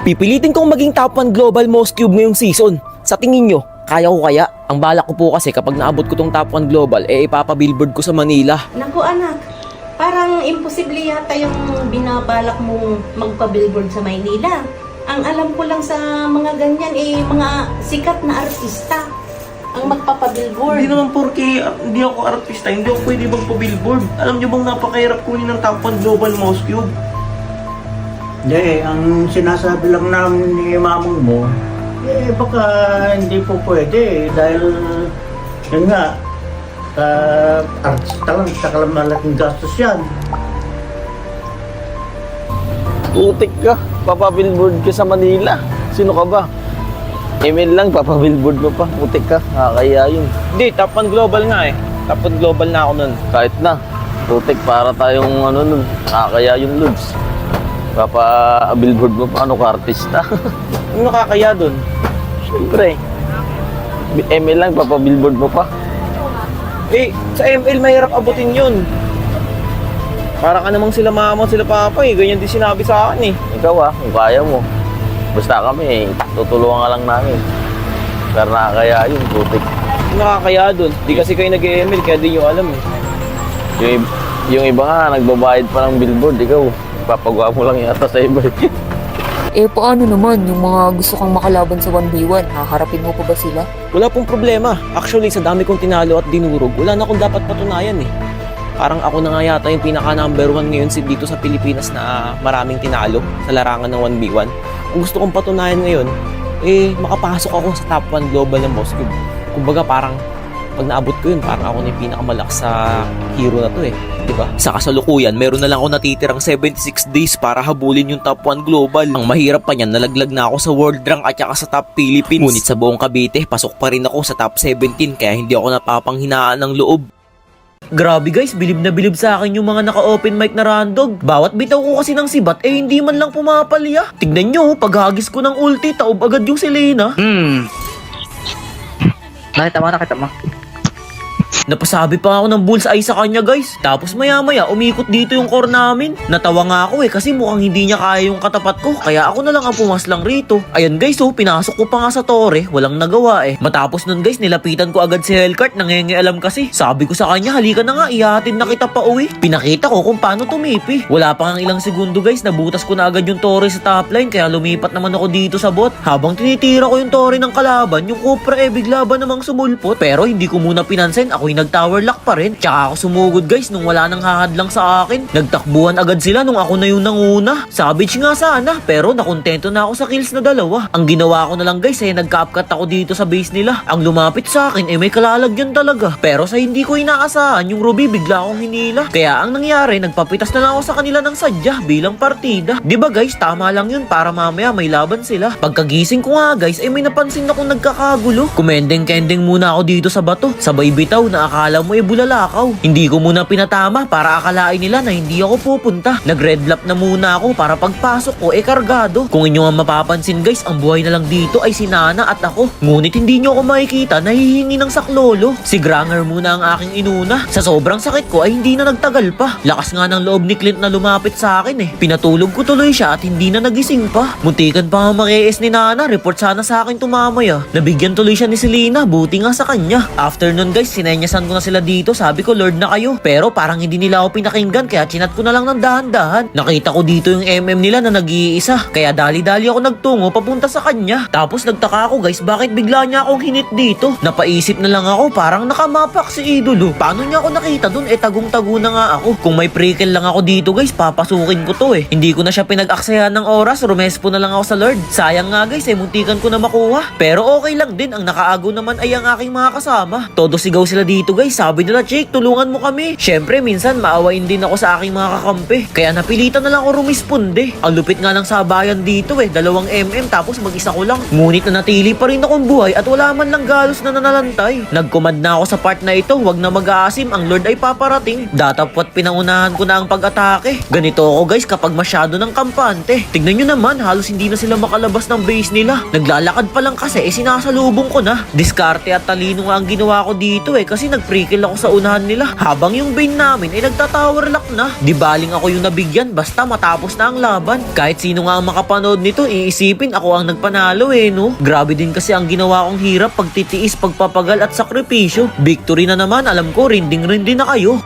Pipilitin kong maging top 1 global most cube ngayong season. Sa tingin nyo, kaya ko kaya? Ang balak ko po kasi kapag naabot ko tong top 1 global, ipapabillboard ko sa Manila. Naku anak, parang imposible yata yung binabalak mong magpa-billboard sa Maynila. Ang alam ko lang sa mga ganyan mga sikat na artista ang magpapa-billboard. Hindi naman porke hindi ako artista, hindi ako pwede magpa-billboard. Alam niyo bang napakahirap kunin ng top 1 global most cube? Hindi, ang sinasabi lang namin ni mamang mo, baka hindi po pwede dahil yun nga, artista lang, saka malaking gastos yan. Putik ka, papabillboard ka sa Manila. Sino ka ba? Email lang, papabillboard mo pa. Putik ka, nakakaya yun. Hindi, top 1 global nga Top 1 global na ako nun. Kahit na, putik para tayong nun, nakakaya yun, Lods. Papa-billboard mo pa, ano ka, artista? Ano nakakaya dun? Siyempre, email lang, papabillboard mo pa. Sa ML mahirap abutin yun. Para ka namang sila mama, sila papa ganyan din sinabi sa akin Ikaw kung kaya mo. Basta kami, tutulungan ka lang namin. Pero nakakaya yun, putik. Ano nakakaya dun? Di kasi kayo nag-ML, kaya di nyo alam Yung iba nga, nagbabayad pa ng billboard, ikaw. Papagawa mo lang yata sa iba. Paano naman yung mga gusto kang makalaban sa 1v1? Haharapin mo pa ba sila? Wala pong problema. Actually, sa dami kong tinalo at dinurog, wala na akong dapat patunayan Parang ako na nga yata yung pinaka number 1 ngayon dito sa Pilipinas na maraming tinalo sa larangan ng 1v1. Kung gusto kong patunayan ngayon, makapasok ako sa top 1 global ng Boss Cube. Kumbaga parang pag naabot ko yun, parang ako na yung pinakamalakas sa hero na to diba? Sa kasalukuyan, meron na lang ako natitirang 76 days para habulin yung top 1 global. Ang mahirap pa niyan, nalaglag na ako sa world rank at saka sa top Philippines. Ngunit sa buong Cavite, pasok pa rin ako sa top 17 kaya hindi ako napapanghinaan ng loob. Grabe guys, bilib na bilib sa akin yung mga naka-open mic na randog. Bawat bitaw ko kasi ng sibat, hindi man lang pumapalya. Tignan nyo, paghagis ko ng ulti, taob agad yung Selena. Nakita mo. Napasabi pa ako ng bullseye sa kanya guys. Tapos maya maya umikot dito yung core namin. Natawa nga ako kasi mukhang hindi niya kaya yung katapat ko. Kaya ako na lang ang pumaslang rito. Ayan guys pinasok ko pa nga sa tore. Walang nagawa Matapos nun guys nilapitan ko agad si Hellcart. Nangengialam kasi. Sabi ko sa kanya halika na nga ihatid na kita pa uwi. Pinakita ko kung paano tumipi. Wala pa nga ilang segundo guys nabutas ko na agad yung tore sa top line. Kaya lumipat naman ako dito sa bot. Habang tinitira ko yung tore ng kalaban, yung Cupra bigla ba namang sumulpot. Pero hindi ko muna pinansin. Ako'y nag-tower lock pa rin. Tsaka ako sumugod guys nung wala nang hahadlang sa akin. Nagtakbuhan agad sila nung ako na yung nanguna. Savage nga sana pero nakontento na ako sa kills na dalawa. Ang ginawa ko na lang guys nagka-upcut ako dito sa base nila. Ang lumapit sa akin may kalalagyan talaga. Pero sa hindi ko inaasahan yung Ruby bigla akong hinila. Kaya ang nangyari nagpapitas na lang ako sa kanila ng sadya bilang partida. Diba guys tama lang yun para mamaya may laban sila. Pagkagising ko nga guys may napansin akong nagkakagulo. Kumendeng-kendeng muna ako dito sa bato. Sabay bitaw na akala mo bulalakaw. Hindi ko muna pinatama para akalain nila na hindi ako pupunta. Nag-red lap na muna ako para pagpasok ko kargado. Kung inyo nga mapapansin guys, ang buhay na lang dito ay si Nana at ako. Ngunit hindi nyo ako makikita nahihingi ng saklolo. Si Granger muna ang aking inuna. Sa sobrang sakit ko ay hindi na nagtagal pa. Lakas nga ng loob ni Clint na lumapit sa akin Pinatulog ko tuloy siya at hindi na nagising pa. Muntikan pa nga makiis ni Nana. Report sana sa akin tumamaya. Nabigyan tuloy siya ni Selena. Buti nga sa kanya. After nun guys, sinenyasan ko na sila dito, sabi ko Lord na kayo. Pero parang hindi nila ako pinakinggan kaya chinat ko na lang ng dahan-dahan. Nakita ko dito yung MM nila na nag-iisa. Kaya dali-dali ako nagtungo papunta sa kanya. Tapos nagtaka ako guys, bakit bigla niya akong hinit dito? Napaisip na lang ako, parang nakamapak si Idolo. Paano niya ako nakita dun? Tagong-tago na nga ako. Kung may pre-kill lang ako dito guys, papasukin ko to Hindi ko na siya pinag-aksayahan ng oras, rumespo na lang ako sa Lord. Sayang nga guys, muntikan ko na makuha. Pero okay lang din, ang nakaago naman ay ang aking mga kasama. Todo sigaw sila dito guys, sabi nila Jake, tulungan mo kami. Syempre minsan maawain din ako sa aking mga kakampi. Kaya napilitan na lang ako rumisponde. Ang lupit nga ng sabayan dito 2 mm tapos mag-isa ko lang. Ngunit nanatili pa rin akong buhay at wala man lang galos na nanalantay. Nagcommand na ako sa part na ito, wag na mag-aasim, ang Lord ay paparating. Datapwat pinangunahan ko na ang pag-atake. Ganito ako guys kapag masyado ng kampante. Tignan nyo naman, halos hindi na sila makalabas ng base nila. Naglalakad pa lang kasi sinasalubong ko na. Diskarte at talino nga ang ginawa ko dito kasi nagprikil ako sa unahan nila. Habang yung Bane namin ay nagtatower lock na. Di baling ako yung nabigyan basta matapos na ang laban. Kahit sino nga ang makapanood nito, iisipin ako ang nagpanalo no? Grabe din kasi ang ginawa kong hirap, pagtitiis, pagpapagal at sakripisyo. Victory na naman, alam ko, rinding-rinding na kayo.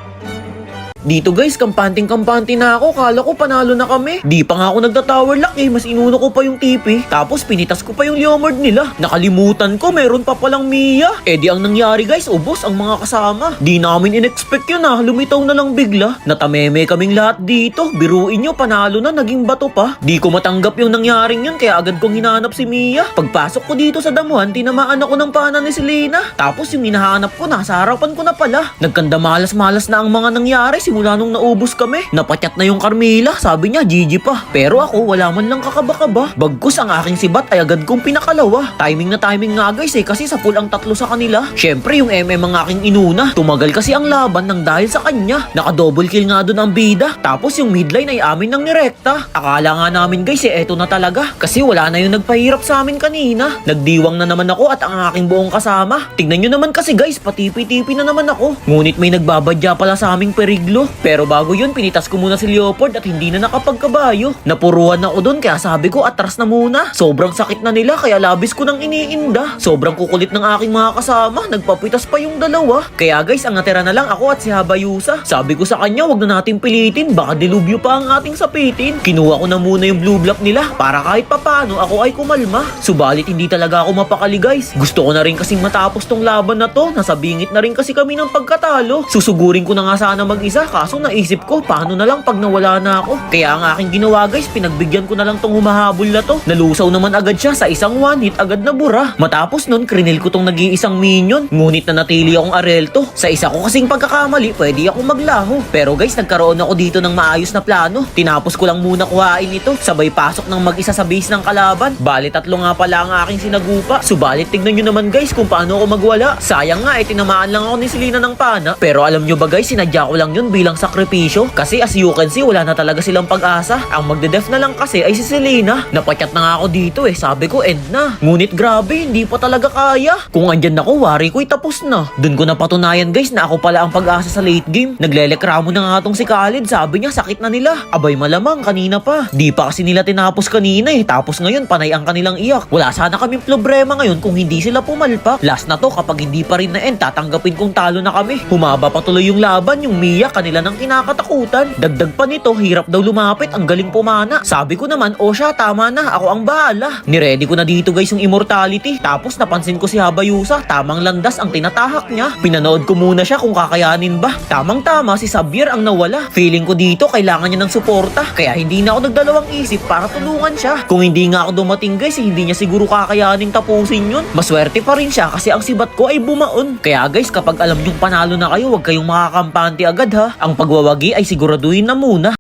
Dito guys, kampanting-kampante na ako. Kala ko panalo na kami. Di pa nga ako nagta-tower lock mas inuno ko pa yung TP. Tapos pinitas ko pa yung Leomord nila. Nakalimutan ko, meron pa palang Mia. Di ang nangyari guys, ubos ang mga kasama. Di namin in-expect yun lumitaw na lang bigla. Natameme kaming lahat dito. Biruin nyo, panalo na, naging bato pa. Di ko matanggap yung nangyaring yun, kaya agad kong hinahanap si Mia. Pagpasok ko dito sa damuhan, tinamaan ako ng pana ni Selena. Tapos yung hinahanap ko, nasa harapan ko na pala. Nagkandamalas-malas na ang mga nangyari simula nung naubos kami. Napatyat na yung Carmilla, sabi niya GG pa. Pero ako wala man lang kakaba-kaba. Bagkus ang aking sibat ay agad kong pinakalawa. Timing na timing nga guys kasi sa pool ang tatlo sa kanila. Syempre yung MM ang aking inuna. Tumagal kasi ang laban nang dahil sa kanya. Naka-double kill nga doon ang bida. Tapos yung midline ay amin ng nirekta. Akala nga namin guys eto na talaga. Kasi wala na yung nagpahirap sa amin kanina. Nagdiwang na naman ako at ang aking buong kasama. Tignan nyo naman kasi guys, patipi-tipi na naman ako. Ngunit may nagbabadya pala sa aming periglo. Pero bago yun, pinitas ko muna si Leopold at hindi na nakapagkabayo. Napuruan ako dun kaya sabi ko atras na muna. Sobrang sakit na nila kaya labis ko nang iniinda. Sobrang kukulit ng aking mga kasama. Nagpapitas pa yung dalawa. Kaya guys, ang natira na lang ako at si Habayusa. Sabi ko sa kanya, wag na natin pilitin. Baka dilubyo pa ang ating sapitin. Kinuha ko na muna yung blue block nila para kahit papano ako ay kumalma. Subalit hindi talaga ako mapakali guys. Gusto ko na rin kasing matapos tong laban na to. Nasa bingit na rin kasi kami ng pagkatalo. Susugurin ko na nga sana mag-isa kaso naisip ko paano na lang pag nawala na ako. Kaya ang aking ginawa guys, pinagbigyan ko na lang tong humahabol na to. Nalusaw naman agad siya sa isang one hit, agad na bura. Matapos nun, krinil ko tong nag-iisang minion. Ngunit na natili akong arelto. Sa isa ko kasing pagkakamali, pwede akong maglaho. Pero guys, nagkaroon ako dito ng maayos na plano. Tinapos ko lang muna kuhain ito. Sabay pasok ng mag-isa sa base ng kalaban. Bali tatlo nga pala ang aking sinagupa. Subalit tignan nyo naman guys kung paano ako magwala. Sayang nga tinamaan lang ako ni Selena ng pana. Pero alam nyo ba guys, sinadya ko lang yun bilang sakripisyo. Kasi as you can see, wala na talaga silang pag-asa. Ang magde-def na lang kasi ay si Selena. Napatyat na nga ako dito sabi ko end na. Ngunit grabe, hindi pa talaga kaya. Kung andyan ako, wari ko'y tapos na. Dun ko napatunayan guys na ako pala ang pag-asa sa late game. Naglelekramo na nga tong si Khalid. Sabi niya sakit na nila. Abay malamang, kanina pa. Di pa kasi nila tinapos kanina Tapos ngayon, panay ang kanilang iyak. Wala sana kaming problema ngayon kung hindi sila pumalpak. Last na to, kapag hindi pa rin na-end, tatanggapin kong talo na kami. Humaba pa tuloy yung laban, yung Mia kanila nang kinakatakutan. Dagdag pa nito, hirap daw lumapit, ang galing pumana. Sabi ko naman, o siya, tama na, ako ang bahala. Niready ko na dito guys yung immortality. Tapos napansin ko si Habayusa, tamang landas ang tinatahak niya. Pinanood ko muna siya kung kakayanin ba. Tamang-tama, si Xavier ang nawala. Feeling ko dito, kailangan niya ng suporta. Kaya hindi na ako nagdalawang isip para tulungan siya. Kung hindi nga ako dumating guys, hindi niya siguro kakayanin tapusin yun. Maswerte pa rin siya kasi ang sibat ko ay bumaon. Kaya guys, kapag alam niyong panalo na kayo, huwag kayong makakampante agad ha. Ang pagwawagi ay siguraduhin na muna.